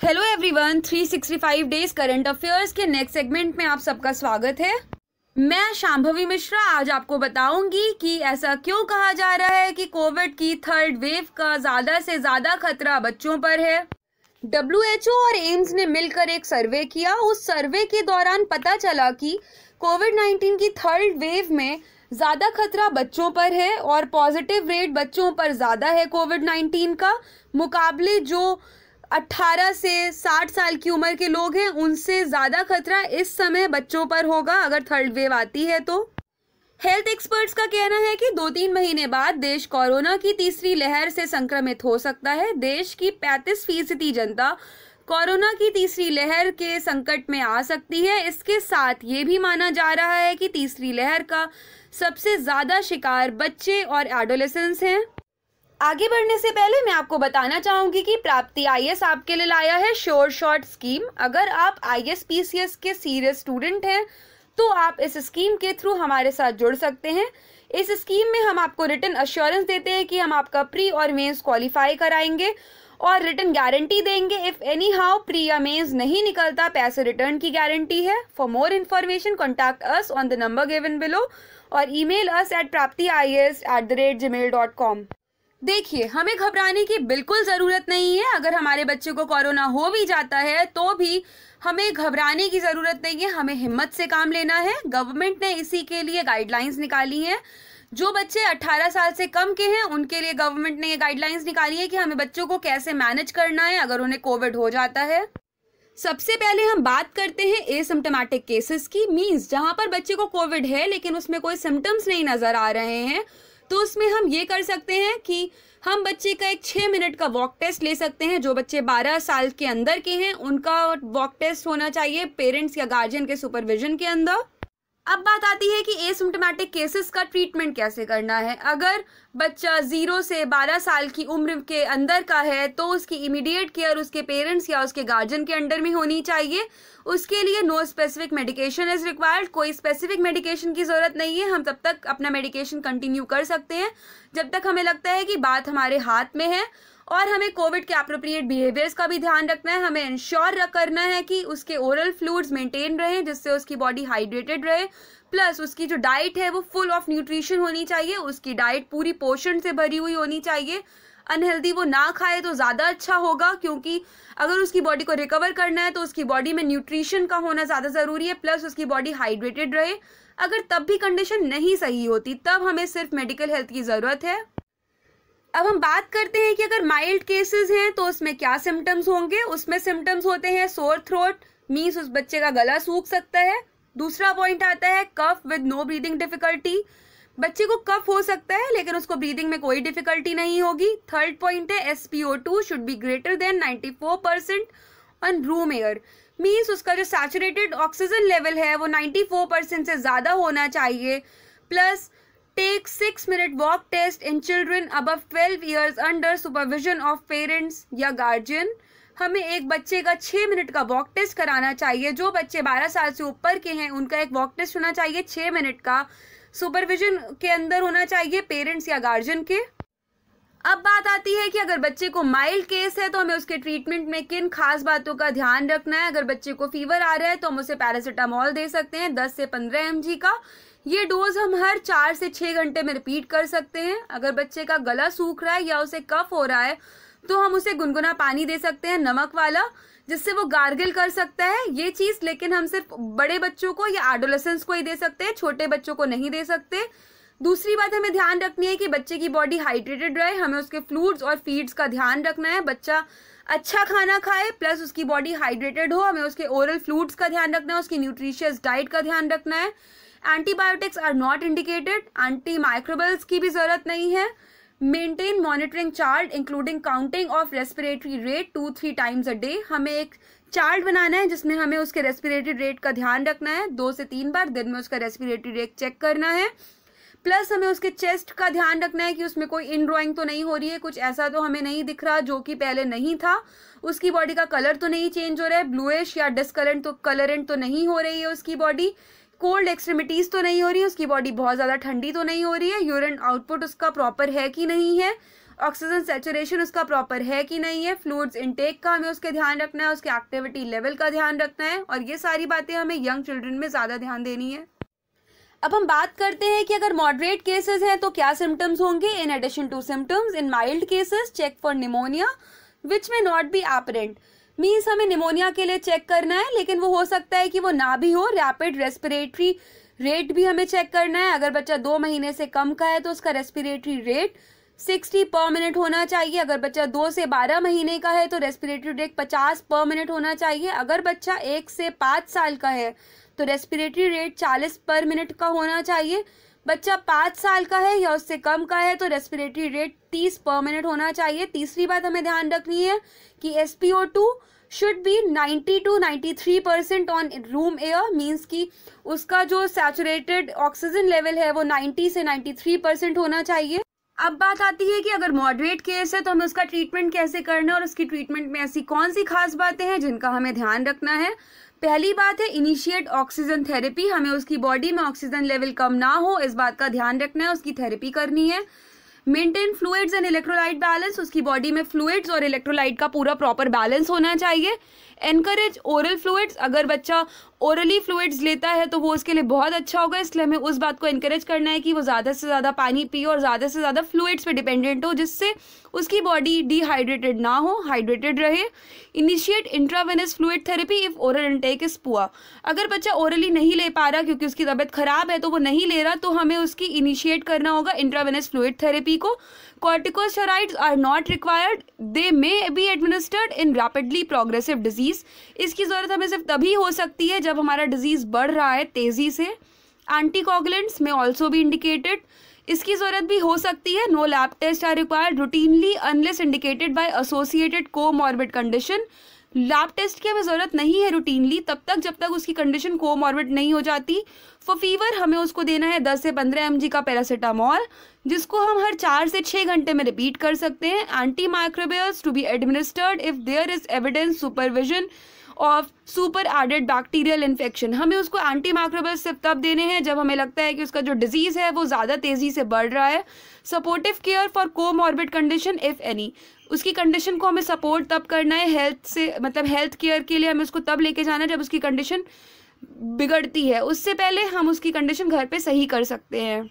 Hello everyone, 365 days current affairs के next segment में आप सबका स्वागत है। मैं शांभवी मिश्रा आज आपको बताऊंगी कि ऐसा क्यों कहा जा रहा है कि कोविड की थर्ड वेव का ज्यादा से ज्यादा खतरा बच्चों पर है। WHO और एम्स ने मिलकर एक सर्वे किया। उस सर्वे के दौरान पता चला कि कोविड-19 की थर्ड वेव में ज्यादा खतरा बच्चों पर है और पॉजिटिव रेट बच्चों पर ज्यादा है कोविड-19 का मुकाबले जो 18 से 60 साल की उम्र के लोग हैं उनसे ज्यादा खतरा इस समय बच्चों पर होगा अगर थर्ड वेव आती है तो। हेल्थ एक्सपर्ट्स का कहना है कि 2-3 महीने बाद देश कोरोना की तीसरी लहर से संक्रमित हो सकता है। देश की 35% जनता कोरोना की तीसरी लहर के संकट में आ सकती है। इसके साथ ये भी माना जा रहा है कि तीसरी लहर का सबसे ज्यादा शिकार बच्चे और एडोलेसेंट्स हैं। आगे बढ़ने से पहले मैं आपको बताना चाहूंगी कि प्राप्ति आईएएस आपके लिए लाया है श्योर शॉट स्कीम। अगर आप ISPCS के सीरियस स्टूडेंट हैं तो आप इस स्कीम के थ्रू हमारे साथ जुड़ सकते हैं। इस स्कीम में हम आपको रिटन अश्योरेंस देते हैं कि हम आपका प्री और मेंस क्वालिफाई कराएंगे और रिटन गारंटी देंगे। इफ एनी हाउ प्री या मेंस नहीं निकलता, पैसे रिटर्न की गारंटी है। For more information contact us on the number given below और ईमेल अस एट praptiias@gmail.com। देखिए, हमें घबराने की बिल्कुल जरूरत नहीं है। अगर हमारे बच्चे को कोरोना हो भी जाता है तो भी हमें घबराने की जरूरत नहीं है। हमें हिम्मत से काम लेना है। गवर्नमेंट ने इसी के लिए गाइडलाइंस निकाली हैं। जो बच्चे 18 साल से कम के हैं उनके लिए गवर्नमेंट ने ये गाइडलाइंस निकाली है कि हमें बच्चों को कैसे मैनेज करना है अगर उन्हें कोविड हो जाता है। सबसे पहले हम बात करते हैं एसिम्प्टोमेटिक केसेस की। मींस जहां पर बच्चे को कोविड है लेकिन उसमें कोई सिम्टम्स नहीं नजर आ रहे हैं, तो उसमें हम ये कर सकते हैं कि हम बच्चे का एक 6 मिनट का वॉक टेस्ट ले सकते हैं। जो बच्चे 12 साल के अंदर के हैं उनका वॉक टेस्ट होना चाहिए पेरेंट्स या गार्जियन के सुपरविजन के अंदर। अब बात आती है कि एसिम्प्टोमेटिक केसेस का ट्रीटमेंट कैसे करना है। अगर बच्चा 0 से 12 साल की उम्र के अंदर का है तो उसकी इमीडिएट केयर उसके पेरेंट्स या उसके गार्जियन के अंडर में होनी चाहिए। उसके लिए no specific medication is required. कोई स्पेसिफिक मेडिकेशन की जरूरत नहीं है। हम तब तक अपना मेडिकेशन कंटिन्यू कर सकते हैं जब तक हमें लगता है कि बात हमारे हाथ में है। और हमें कोविड के एप्रोप्रिएट बिहेवियर्स का भी ध्यान रखना है। हमें इंश्योर करना है कि उसके ओरल फ्लूइड्स मेंटेन रहे जिससे उसकी बॉडी हाइड्रेटेड रहे। प्लस उसकी जो डाइट है वो फुल ऑफ न्यूट्रिशन होनी चाहिए। उसकी डाइट पूरी पोषण से भरी हुई होनी चाहिए। अनहेल्दी वो ना खाए तो ज़्यादा अच्छा होगा, क्योंकि अगर उसकी बॉडी को रिकवर करना है तो उसकी बॉडी में न्यूट्रिशन का होना ज़्यादा ज़रूरी है। प्लस उसकी बॉडी हाइड्रेटेड रहे। अगर तब भी कंडीशन नहीं सही होती तब हमें सिर्फ मेडिकल हेल्थ की ज़रूरत है। अब हम बात करते हैं कि अगर माइल्ड केसेस हैं तो उसमें क्या सिम्टम्स होंगे। उसमें सिम्टम्स होते हैं सोर थ्रोट, मीन्स उस बच्चे का गला सूख सकता है। दूसरा पॉइंट आता है कफ विद नो ब्रीदिंग डिफिकल्टी। बच्चे को कफ हो सकता है लेकिन उसको ब्रीदिंग में कोई डिफिकल्टी नहीं होगी। थर्ड पॉइंट है SpO2 should be greater than 94% on room air. Means उसका जो सैचुरेटेड ऑक्सीजन लेवल है वो 94% से ज़्यादा होना चाहिए। Plus take 6 minute walk test in children above 12 years under supervision of parents या गार्जियन। हमें एक बच्चे का 6 मिनट का वॉक टेस्ट कराना चाहिए। जो बच्चे 12 साल से ऊपर के हैं उनका एक वॉक टेस्ट होना चाहिए 6 मिनट का, सुपरविजन के अंदर होना चाहिए पेरेंट्स या गार्जियन के। अब बात आती है कि अगर बच्चे को माइल्ड केस है तो हमें उसके ट्रीटमेंट में किन खास बातों का ध्यान रखना है। अगर बच्चे को फीवर आ रहा है तो हम उसे पैरासीटामोल दे सकते हैं 10 से 15 mg का। ये डोज हम हर 4 से 6 घंटे में रिपीट कर सकते हैं। अगर बच्चे का गला सूख रहा है या उसे कफ हो रहा है तो हम उसे गुनगुना पानी दे सकते हैं नमक वाला, जिससे वो गार्गिल कर सकता है। ये चीज लेकिन हम सिर्फ बड़े बच्चों को या एडोलेसेंट्स को ही दे सकते हैं, छोटे बच्चों को नहीं दे सकते। दूसरी बात हमें ध्यान रखनी है कि बच्चे की बॉडी हाइड्रेटेड रहे। हमें उसके फ्लूइड्स और फीड्स का ध्यान रखना है। बच्चा अच्छा खाना खाए प्लस उसकी बॉडी हाइड्रेटेड हो। हमें उसके ओरल फ्लूइड्स का ध्यान रखना है, उसकी न्यूट्रिशियस डाइट का ध्यान रखना है। Antibiotics are not indicated. Anti microbials की भी जरूरत नहीं है। Maintain monitoring chart including counting of respiratory rate 2-3 times a day. हमें एक चार्ट बनाना है जिसमें हमें उसके रेस्पिरेटरी रेट का ध्यान रखना है। 2 से 3 बार दिन में उसका रेस्पिरेटरी रेट चेक करना है। प्लस हमें उसके चेस्ट का ध्यान रखना है कि उसमें कोई इनड्रॉइंग तो नहीं हो रही है, कुछ ऐसा तो हमें नहीं दिख रहा जो कि पहले नहीं था। उसकी बॉडी का कलर तो नहीं चेंज हो रहा है, ब्लूइश या डिस्कलरेंट तो नहीं हो रही है उसकी बॉडी। कोल्ड एक्सट्रीमिटीज तो नहीं हो रही है, उसकी बॉडी बहुत ज़्यादा ठंडी तो नहीं हो रही है। यूरिन आउटपुट उसका प्रॉपर है कि नहीं है। ऑक्सीजन सैचुरेशन उसका प्रॉपर है कि नहीं है, फ्लूइड्स इनटेक का हमें उसके ध्यान रखना है, उसके एक्टिविटी लेवल का ध्यान रखना है, और ये सारी बातें हमें यंग चिल्ड्रन में ज़्यादा ध्यान देनी है। अब हम बात करते हैं कि अगर मॉडरेट केसेस हैं तो क्या सिम्टम्स होंगे। In addition to symptoms, in mild cases check for pneumonia which may not be apparent. Means हमें निमोनिया के लिए चेक करना है, लेकिन वो हो सकता है कि वो ना भी हो। रैपिड रेस्पिरेटरी रेट भी हमें चेक करना है। अगर बच्चा 2 महीने से कम का है तो उसका रेस्पिरेटरी रेट 60 पर मिनट होना चाहिए। अगर बच्चा 2 से 12 महीने का है तो रेस्पिरेटरी रेट 50 पर मिनट होना चाहिए। अगर बच्चा 1 से 5 साल का है तो रेस्पिरेटरी रेट 40 पर मिनट का होना चाहिए। बच्चा 5 साल का है या उससे कम का है तो रेस्पिरेटरी रेट 30 पर मिनट होना चाहिए। तीसरी बात हमें ध्यान रखनी है कि SpO2 should be 90 to 93% on room air. Means कि उसका जो सैचुरेटेड ऑक्सीजन लेवल है वो 90 से 93% होना चाहिए। अब बात आती है कि अगर मॉडरेट केस है तो हमें उसका ट्रीटमेंट कैसे करना है और उसकी ट्रीटमेंट में ऐसी कौन सी खास बातें हैं जिनका हमें ध्यान रखना है। पहली बात है इनिशिएट ऑक्सीजन थेरेपी। हमें उसकी बॉडी में ऑक्सीजन लेवल कम ना हो इस बात का ध्यान रखना है, उसकी थेरेपी करनी है। Maintain fluids and electrolyte balance, उसकी बॉडी में फ्लूइड्स और इलेक्ट्रोलाइट का पूरा प्रॉपर बैलेंस होना चाहिए। एनकरेज ओरल फ्लूइड्स, अगर बच्चा ओरली फ्लूइड्स लेता है तो वो उसके लिए बहुत अच्छा होगा, इसलिए हमें उस बात को एनकरेज करना है कि वो ज़्यादा से ज़्यादा पानी पिए और ज़्यादा से ज़्यादा फ्लूइड्स पे डिपेंडेंट हो, जिससे उसकी बॉडी डिहाइड्रेटेड ना हो, हाइड्रेटेड रहे। Initiate intravenous fluid therapy if oral intake is poor. अगर बच्चा ओरली नहीं ले पा रहा क्योंकि उसकी तबीयत खराब है तो वो नहीं ले रहा, तो हमें उसकी इनिशिएट करना होगा इंट्रावेनस फ्लूइड थेरेपी को। Corticosteroids are not required, they may be administered in rapidly progressive disease. इसकी ज़रूरत हमें सिर्फ तभी हो सकती है जब हमारा डिजीज़ बढ़ रहा है तेज़ी से। एंटीकोगुलेंट्स में ऑल्सो भी इंडिकेटेड, इसकी ज़रूरत भी हो सकती है। No lab test are required routinely unless indicated by associated comorbid condition. Lab test की हमें ज़रूरत नहीं है रूटीनली तब तक जब तक उसकी कंडीशन कोमॉर्बिड नहीं हो जाती। फॉर फीवर हमें उसको देना है 10 से 15 mg का पैरासीटामोल, जिसको हम हर 4 से 6 घंटे में रिपीट कर सकते हैं। Anti microbials to be administered if there is evidence supervision of super added bacterial infection. हमें उसको एंटी माइक्रोबियल्स सिर्फ तब देने हैं जब हमें लगता है कि उसका जो डिजीज़ है वो ज़्यादा तेज़ी से बढ़ रहा है। Supportive care for comorbid condition if any, उसकी कंडीशन को हमें सपोर्ट तब करना है हेल्थ से, मतलब हेल्थ केयर के लिए हमें उसको तब लेके जाना है जब उसकी कंडीशन बिगड़ती है, उससे पहले हम उसकी कंडीशन घर पे सही कर सकते हैं।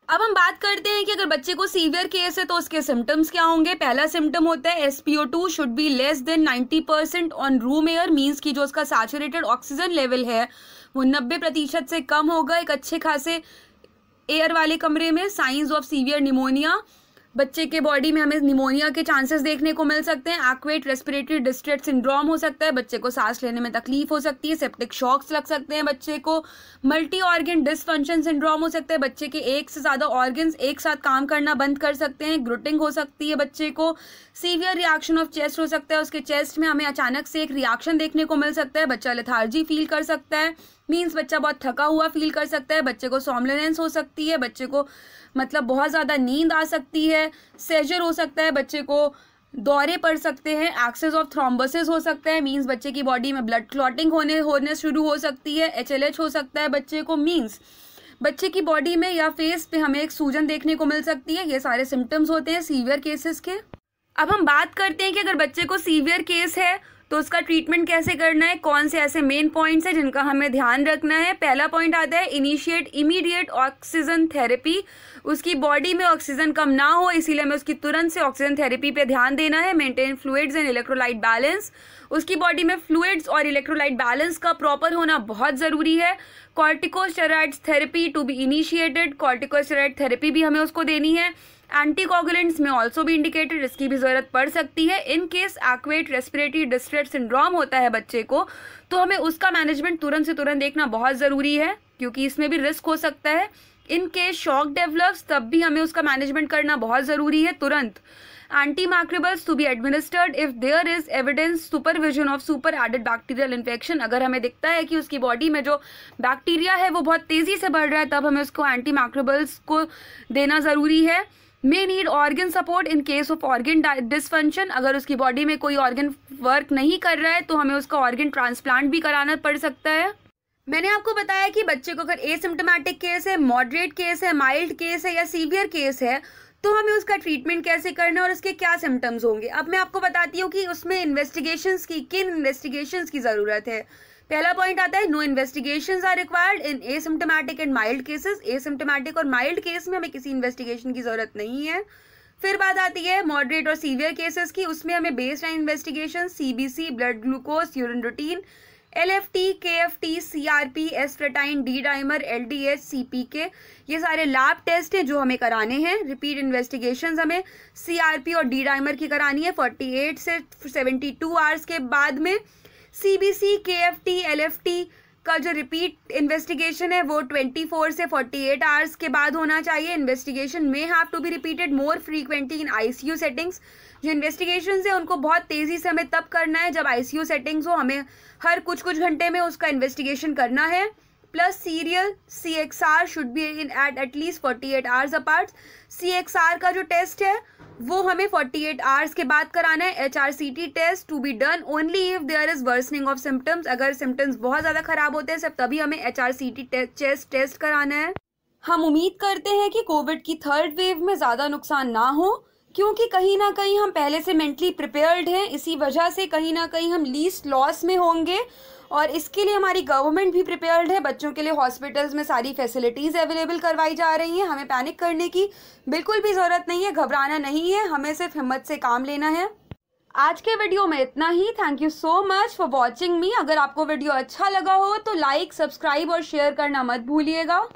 अब हम बात करते हैं कि अगर बच्चे को सीवियर केस है तो उसके सिम्टम्स क्या होंगे। पहला सिम्टम होता है SpO2 should be less than 90% on room air. Means कि जो उसका सैचुरेटेड ऑक्सीजन लेवल है वो 90% से कम होगा एक अच्छे खासे एयर वाले कमरे में। साइंस ऑफ सीवियर निमोनिया, बच्चे के बॉडी में हमें निमोनिया के चांसेस देखने को मिल सकते हैं। एक्वेट रेस्पिरेटरी डिस्ट्रेस सिंड्रोम हो सकता है, बच्चे को सांस लेने में तकलीफ हो सकती है। सेप्टिक शॉक्स लग सकते हैं बच्चे को। मल्टी ऑर्गन डिसफंक्शन सिंड्रोम हो सकता है, बच्चे के एक से ज़्यादा ऑर्गन्स एक साथ काम करना बंद कर सकते हैं। ग्रुटिंग हो सकती है बच्चे को। सीवियर रिएक्शन ऑफ चेस्ट हो सकता है, उसके चेस्ट में हमें अचानक से एक रिएक्शन देखने को मिल सकता है। बच्चा लेथार्जी फील कर सकता है, मीन्स बच्चा बहुत थका हुआ फील कर सकता है। बच्चे को सोमलेंस हो सकती है, बच्चे को मतलब बहुत ज़्यादा नींद आ सकती है। सेजर हो सकता है, बच्चे को दौरे पड़ सकते हैं। एक्सेस ऑफ थ्रोम्बोसिस हो सकता है, मीन्स बच्चे की बॉडी में ब्लड क्लॉटिंग होने शुरू हो सकती है। HLH हो सकता है बच्चे को, मीन्स बच्चे की बॉडी में या फेस पे हमें एक सूजन देखने को मिल सकती है। ये सारे सिम्टम्स होते हैं सीवियर केसेस के। अब हम बात करते हैं कि अगर बच्चे को सीवियर केस है तो उसका ट्रीटमेंट कैसे करना है, कौन से ऐसे मेन पॉइंट्स हैं जिनका हमें ध्यान रखना है। पहला पॉइंट आता है इनिशिएट इमीडिएट ऑक्सीजन थेरेपी। उसकी बॉडी में ऑक्सीजन कम ना हो, इसीलिए हमें उसकी तुरंत से ऑक्सीजन थेरेपी पे ध्यान देना है। Maintain fluids and electrolyte balance, उसकी बॉडी में फ्लूइड्स और इलेक्ट्रोलाइट बैलेंस का प्रॉपर होना बहुत ज़रूरी है। Corticosteroids therapy to be initiated, corticosteroid therapy भी हमें उसको देनी है। एंटीकोगुलेंट्स में ऑल्सो भी इंडिकेटेड, इसकी भी ज़रूरत पड़ सकती है। In case acute respiratory distress syndrome होता है बच्चे को तो हमें उसका मैनेजमेंट तुरंत से तुरंत देखना बहुत ज़रूरी है, क्योंकि इसमें भी रिस्क हो सकता है। इन केस शॉक डेवलप्स तब भी हमें उसका मैनेजमेंट करना बहुत ज़रूरी है तुरंत। Anti microbials to be administered if there is evidence supervision of super added bacterial infection. अगर हमें दिखता है कि उसकी बॉडी में जो बैक्टीरिया है वो बहुत तेज़ी से बढ़ रहा है तब हमें उसको एंटी माइक्रोबियल्स को देना ज़रूरी है। May need organ support in case of organ dysfunction, अगर उसकी बॉडी में कोई ऑर्गन वर्क नहीं कर रहा है तो हमें उसका ऑर्गन ट्रांसप्लांट भी कराना पड़ सकता है। मैंने आपको बताया कि बच्चे को अगर एसिम्प्टोमेटिक केस है, मॉडरेट केस है, माइल्ड केस है या सीवियर केस है तो हमें उसका ट्रीटमेंट कैसे करना है और उसके क्या सिम्टम्स होंगे। अब मैं आपको बताती हूँ कि उसमें इन्वेस्टिगेशंस की, किन इन्वेस्टिगेशंस की ज़रूरत है। पहला पॉइंट आता है no investigations are required in asymptomatic and mild cases. Asymptomatic और माइल्ड केस में हमें किसी इन्वेस्टिगेशन की ज़रूरत नहीं है। फिर बात आती है मॉडरेट और सीवियर केसेस की, उसमें हमें baseline investigation, CBC, blood glucose, urine routine, LFT, KFT, CRP, एस्प्रेटाइन, डी डाइमर, LDH, CPK, ये सारे लैब टेस्ट हैं जो हमें कराने हैं। रिपीट इन्वेस्टिगेशंस हमें CRP और डी डाइमर की करानी है 48 से 72 आवर्स के बाद में। CBC, KFT, LFT का जो रिपीट इन्वेस्टिगेशन है वो 24 से 48 आवर्स के बाद होना चाहिए। इन्वेस्टिगेशन में have to be repeated more frequently in ICU settings. जो इन्वेस्टिगेशन है उनको बहुत तेज़ी से हमें तब करना है जब ICU सेटिंग्स हो, हमें हर कुछ घंटे में उसका इन्वेस्टिगेशन करना है। Plus serial CXR should be in at least 48 hours apart. CXR का जो टेस्ट है वो हमें 48 आवर्स के बाद कराना है। HRCT test to be done only if there is worsening of symptoms. अगर सिम्टम्स बहुत ज़्यादा खराब होते हैं सिर्फ तभी हमें HRCT चेस्ट टेस्ट कराना है। हम उम्मीद करते हैं कि कोविड की थर्ड वेव में ज़्यादा नुकसान ना हो, क्योंकि कहीं ना कहीं हम पहले से मेंटली प्रिपेयर्ड हैं। इसी वजह से कहीं ना कहीं हम लीस्ट लॉस में होंगे और इसके लिए हमारी गवर्नमेंट भी प्रिपेयर्ड है। बच्चों के लिए हॉस्पिटल्स में सारी फैसिलिटीज़ अवेलेबल करवाई जा रही हैं। हमें पैनिक करने की बिल्कुल भी ज़रूरत नहीं है, घबराना नहीं है, हमें सिर्फ हिम्मत से काम लेना है। आज के वीडियो में इतना ही। Thank you so much for watching me. अगर आपको वीडियो अच्छा लगा हो तो लाइक, सब्सक्राइब और शेयर करना मत भूलिएगा।